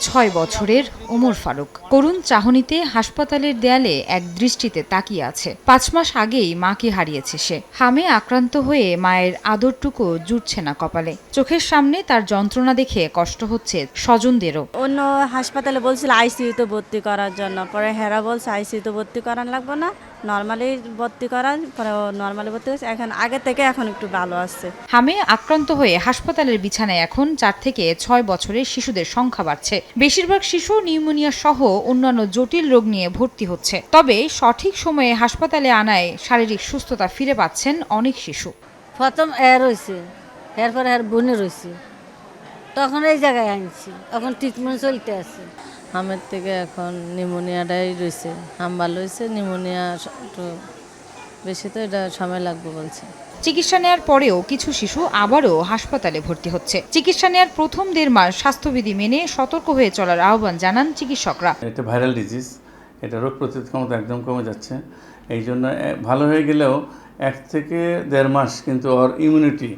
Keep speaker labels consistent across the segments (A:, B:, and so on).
A: 6 বছরের ওমর ফারুক করুণ চাহনিতে হাসপাতালের দেয়ালে এক দৃষ্টিতে তাকিয়ে আছে। 5 মাস আগেই মাকে হারিয়েছে সে। হামে আক্রান্ত হয়ে মায়ের আদরটুকু জুটছে না কপালে। চোখের সামনে তার যন্ত্রণা দেখে কষ্ট হচ্ছে স্বজনদেরও।
B: অন্য হাসপাতালে বলছিল আইসিইউতে ভর্তি করার জন্য, পরে হেরা বলছে আইসিইউতে ভর্তি করান লাগবে না, নর্মালি ভর্তি করান, পরে নর্মালি ভর্তি হয়েছে। এখন আগে থেকে এখন একটু ভালো আছে।
A: হামে আক্রান্ত হয়ে হাসপাতালের বিছানায় এখন 4 থেকে 6 বছরের শিশুদের সংখ্যা বাড়ছে। বেশিরভাগ শিশু নিউমোনিয়া সহ অন্যান্য জটিল রোগ নিয়ে ভর্তি হচ্ছে। তবে সঠিক সময়ে হাসপাতালে আনায় শারীরিক সুস্থতা ফিরে পাচ্ছেন অনেক শিশু।
C: প্রথম রয়েছে, এরপর বোনে রয়েছে, তখন এই জায়গায় আনছি, এখন ট্রিটমেন্ট চলতে আছে।
D: হামের থেকে এখন নিউমোনিয়াটাই রয়েছে, হাম ভালো হয়েছে, নিউমোনিয়া একটু বেশি, তো এটা সময় লাগবে বলছে।
A: চিকিৎসা নেয়ার পরেও কিছু শিশু আবারও হাসপাতালে ভর্তি হচ্ছে। চিকিৎসা নেয়ার প্রথম 1.5 মাস স্বাস্থ্যবিধি মেনে সতর্ক হয়ে চলার আহ্বান জানান চিকিৎসকরা।
E: এটা ভাইরাল ডিজিজ, এটা রোগ প্রতিরোধ ক্ষমতা একদম কমে যাচ্ছে। এই জন্য ভালো হয়ে গেলেও 1 থেকে 1.5 মাস কিন্তু ওর ইমিউনিটি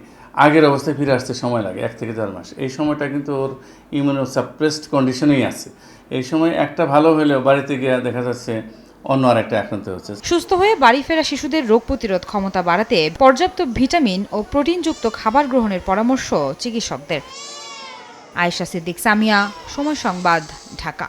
E: আগের অবস্থায় ফিরে আসতে সময় লাগে। 1 থেকে 1.5 মাস এই সময়টা কিন্তু ওর ইমিউনো সাপ্রেসড কন্ডিশনেই আছে। এই সময় একটা ভালো হলেও বাড়িতে গিয়ে দেখা যাচ্ছে অন্য আরেকটা আক্রান্ত হচ্ছে।
A: সুস্থ হয়ে বাড়ি ফেরা শিশুদের রোগ প্রতিরোধ ক্ষমতা বাড়াতে পর্যাপ্ত ভিটামিন ও প্রোটিনযুক্ত খাবার গ্রহণের পরামর্শ চিকিৎসকদের। আয়েশা সিদ্দিক, সামিয়া, সময় সংবাদ, ঢাকা।